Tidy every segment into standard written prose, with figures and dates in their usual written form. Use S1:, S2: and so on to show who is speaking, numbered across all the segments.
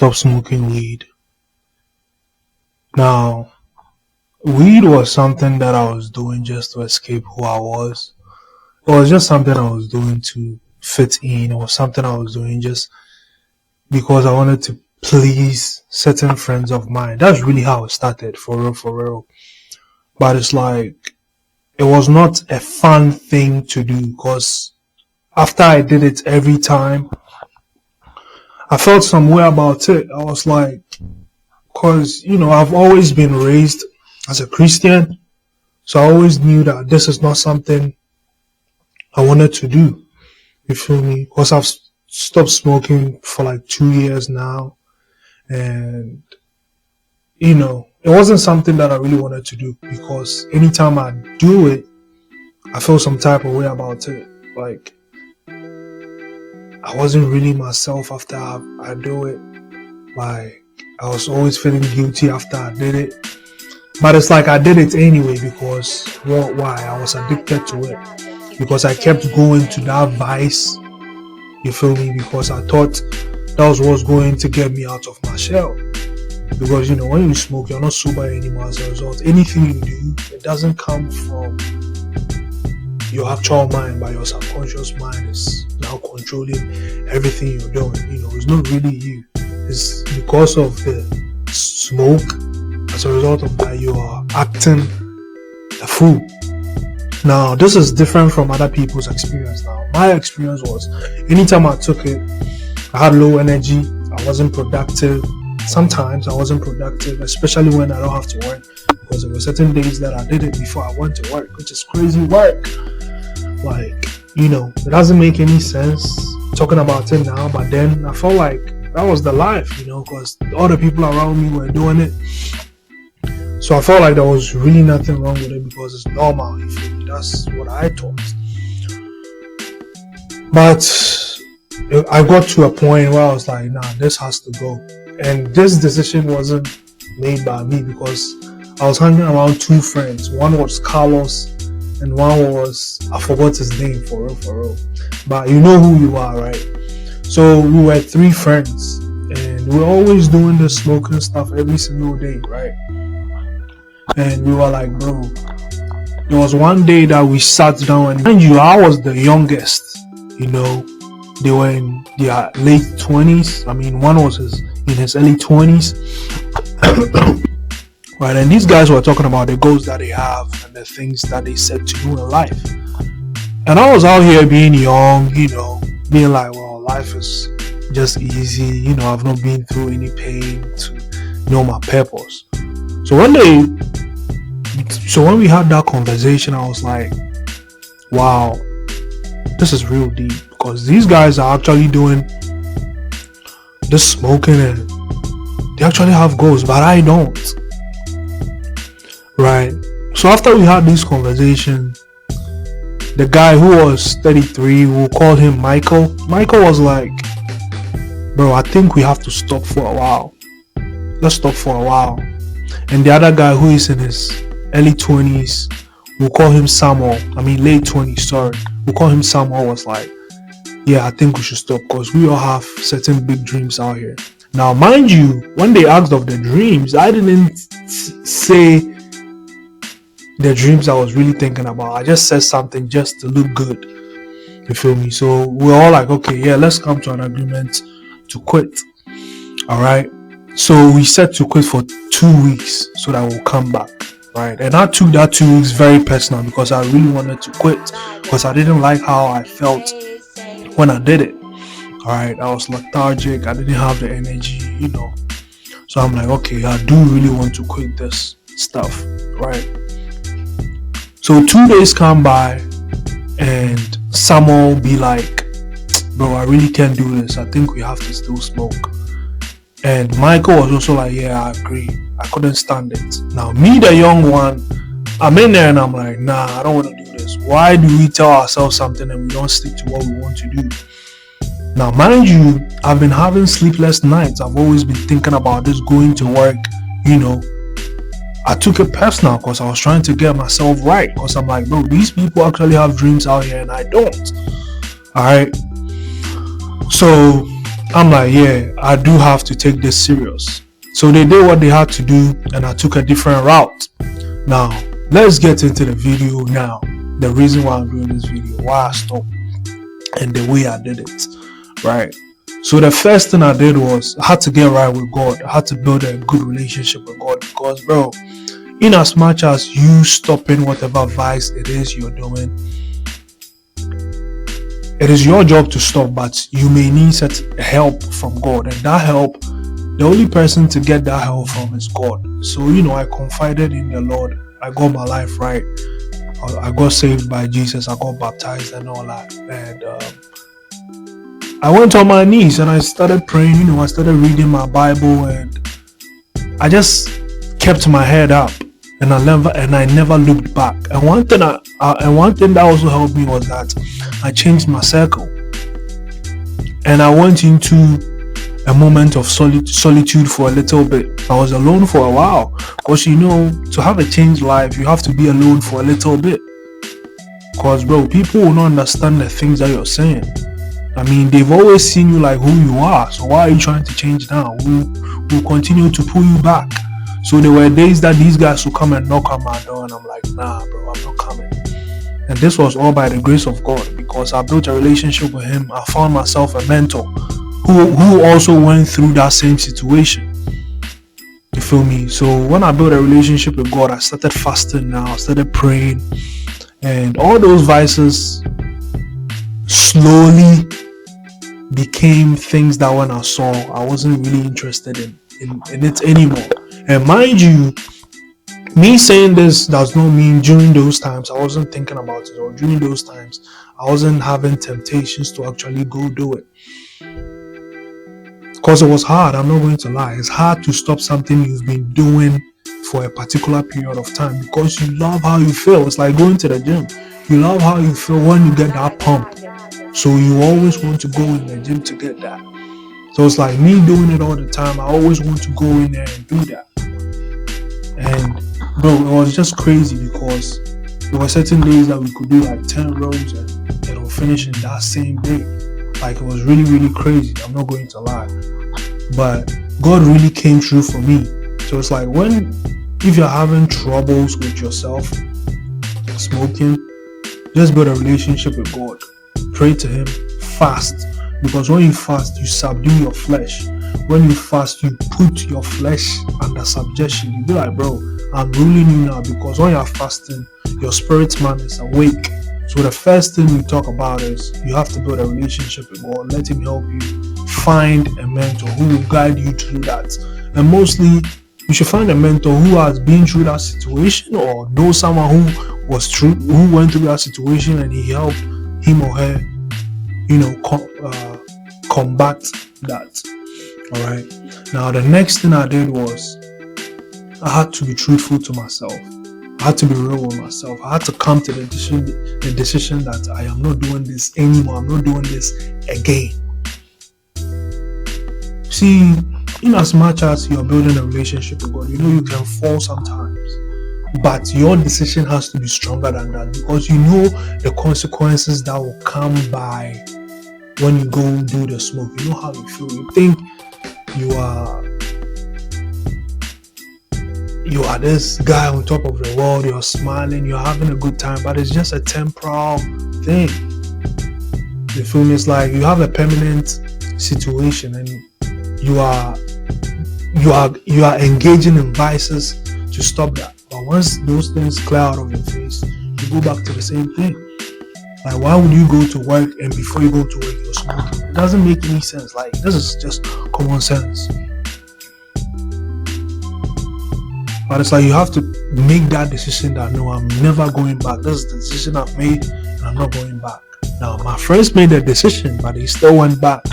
S1: stop smoking weed. Now, weed was something that I was doing just to escape who I was. It was just something I was doing to fit in, or something I was doing just because I wanted to please certain friends of mine. That's really how it started, for real, for real. But it's like, it was not a fun thing to do, because after I did it every time, I felt some way about it. I was like, because, I've always been raised as a Christian, so I always knew that this is not something I wanted to do. You feel me? Because I've stopped smoking for like 2 years now, and it wasn't something that I really wanted to do, because anytime I do it, I feel some type of way about it. Like, I wasn't really myself after I do it. Like, I was always feeling guilty after I did it. But it's like I did it anyway because, why? I was addicted to it. Because I kept going to that vice, you feel me? Because I thought that was what's going to get me out of my shell. Because, when you smoke, you're not sober anymore as a result. Anything you do, it doesn't come from your actual mind, but your subconscious mind is now controlling everything you're doing. It's not really you. It's because of the smoke. As a result of that, you are acting a fool. Now, this is different from other people's experience. Now, my experience was, anytime I took it, I had low energy. I wasn't productive. Sometimes I wasn't productive, especially when I don't have to work, because there were certain days that I did it before I went to work, which is crazy work. Like, it doesn't make any sense talking about it now, but then I felt like that was the life, because all the people around me were doing it. So I felt like there was really nothing wrong with it, because it's normal. You feel me? That's what I thought. But I got to a point where I was like, nah, this has to go. And this decision wasn't made by me, because I was hanging around two friends. One was Carlos, and one was, I forgot his name, for real. But you know who you are, right? So we were three friends, and we were always doing the smoking stuff every single day, right? And we were like, bro, there was one day that we sat down, and mind you, I was the youngest. They were in their late 20s. I mean, one was in his early 20s. Right, and these guys were talking about the goals that they have and the things that they set to do in life. And I was out here being young, being like, well, life is just easy. I've not been through any pain to know my purpose. So when we had that conversation, I was like, wow, this is real deep, because these guys are actually doing this smoking and they actually have goals, but I don't. Right? So after we had this conversation, the guy who was 33, we'll call him Michael. Michael was like, bro, I think we have to stop for a while. Let's stop for a while. And the other guy who is in his early 20s, we'll call him Samuel. I mean late 20s, sorry. We'll call him Samuel, was like, yeah, I think we should stop, because we all have certain big dreams out here. Now, mind you, when they asked of the dreams, I didn't say the dreams I was really thinking about. I just said something just to look good. You feel me? So we're all like, okay, yeah, let's come to an agreement to quit. All right. So we said to quit for 2 weeks so that we'll come back. Right. And I took that 2 weeks very personal, because I really wanted to quit, because I didn't like how I felt when I did it. All right. I was lethargic. I didn't have the energy, So I'm like, okay, I do really want to quit this stuff. Right. So 2 days come by, and Samuel be like, bro, I really can't do this. I think we have to still smoke. And Michael was also like, yeah, I agree. I couldn't stand it. Now, me, the young one, I'm in there and I'm like, nah, I don't want to do this. Why do we tell ourselves something and we don't stick to what we want to do? Now, mind you, I've been having sleepless nights. I've always been thinking about this, going to work, I took it personal, because I was trying to get myself right, because I'm like, bro, these people actually have dreams out here and I don't. All right. So I'm like, yeah, I do have to take this serious. So they did what they had to do, and I took a different route. Now, let's get into the video now. The reason why I'm doing this video, why I stopped, and the way I did it, right? So the first thing I did was I had to get right with God. I had to build a good relationship with God because, bro, in as much as you stopping whatever vice it is you're doing, it is your job to stop, but you may need help from God, and that help, the only person to get that help from is God. So, I confided in the Lord. I got my life right. I got saved by Jesus. I got baptized and all that. And I went on my knees and I started praying. I started reading my Bible, and I just kept my head up, and I never looked back. And one thing that also helped me was that I changed my circle, and I went into a moment of solitude for a little bit. I was alone for a while because to have a changed life, you have to be alone for a little bit. Because, bro, people will not understand the things that you're saying. I mean, they've always seen you like who you are. So why are you trying to change now? We'll continue to pull you back. So there were days that these guys would come and knock on my door, and I'm like, nah, bro, I'm not coming. And this was all by the grace of God, because I built a relationship with him. I found myself a mentor who also went through that same situation. You feel me? So when I built a relationship with God, I started fasting now, I started praying, and all those vices slowly became things that when I saw, I wasn't really interested in it anymore. And mind you, me saying this does not mean during those times I wasn't thinking about it, or during those times I wasn't having temptations to actually go do it. Because it was hard, I'm not going to lie. It's hard to stop something you've been doing for a particular period of time because you love how you feel. It's like going to the gym. You love how you feel when you get that pump. So you always want to go in the gym to get that. So it's like me doing it all the time. I always want to go in there and do that. And bro, it was just crazy because there were certain days that we could do like 10 rows and it'll finish in that same day. Like, it was really, really crazy. I'm not going to lie. But God really came through for me. So it's like if you're having troubles with yourself, smoking, just build a relationship with God. Pray to him, fast. Because when you fast, you subdue your flesh. When you fast, you put your flesh under subjection. You be like, bro, I'm ruling you now. Because when you're fasting, your spirit man is awake. So the first thing we talk about is you have to build a relationship with God. Let him help you find a mentor who will guide you through that. And mostly, you should find a mentor who has been through that situation, or know someone who went through that situation and he helped him or her, combat that. All right. Now, the next thing I did was I had to be truthful to myself. I had to be real with myself. I had to come to the decision that I am not doing this anymore. I'm not doing this again. See, in as much as you're building a relationship with God, you can fall sometimes. But your decision has to be stronger than that, because you know the consequences that will come by when you go do the smoke. You know how you feel. You think you are this guy on top of the world, you're smiling, you're having a good time, but it's just a temporal thing. You feel me? It's like you have a permanent situation and you are engaging in vices to stop that. But once those things clear out of your face, you go back to the same thing. Like, why would you go to work and before you go to work you're smoking? It doesn't make any sense. Like, this is just common sense. But it's like you have to make that decision that no, I'm never going back. This is the decision I've made and I'm not going back. Now, my friends made the decision, but they still went back.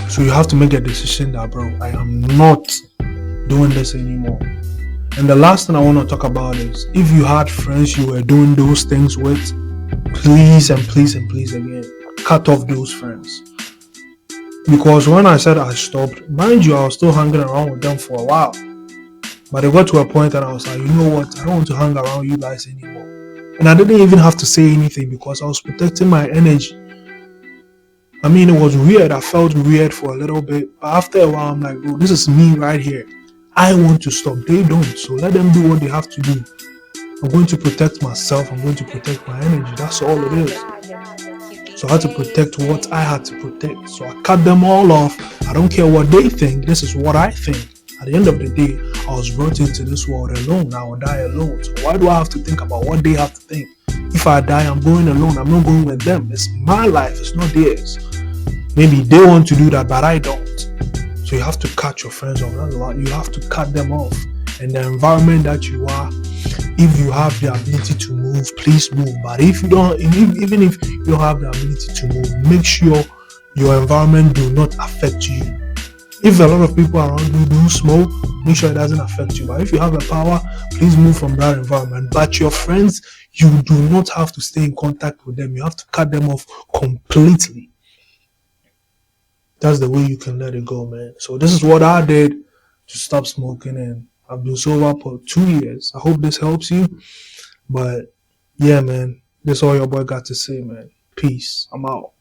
S1: So you have to make a decision that, bro, I am not doing this anymore. And the last thing I want to talk about is, if you had friends you were doing those things with, please and please and please again, cut off those friends. Because when I said I stopped, mind you, I was still hanging around with them for a while. But it got to a point that I was like, you know what, I don't want to hang around you guys anymore. And I didn't even have to say anything because I was protecting my energy. I mean, it was weird. I felt weird for a little bit. But after a while, I'm like, bro, this is me right here. I want to stop. They don't. So let them do what they have to do. I'm going to protect myself. I'm going to protect my energy. That's all it is. So I had to protect what I had to protect. So I cut them all off. I don't care what they think. This is what I think. At the end of the day, I was brought into this world alone. I will die alone. So why do I have to think about what they have to think? If I die, I'm going alone. I'm not going with them. It's my life. It's not theirs. Maybe they want to do that, but I don't. So you have to cut your friends off. You have to cut them off. And the environment that you are, if you have the ability to move, please move. But if you don't, even if you don't have the ability to move, make sure your environment do not affect you. If a lot of people around you do smoke, make sure it doesn't affect you. But if you have the power, please move from that environment. But your friends, you do not have to stay in contact with them. You have to cut them off completely. That's the way you can let it go, man. So this is what I did to stop smoking, and I've been sober for 2 years. I hope this helps you. But yeah, man, that's all your boy got to say, man. Peace. I'm out.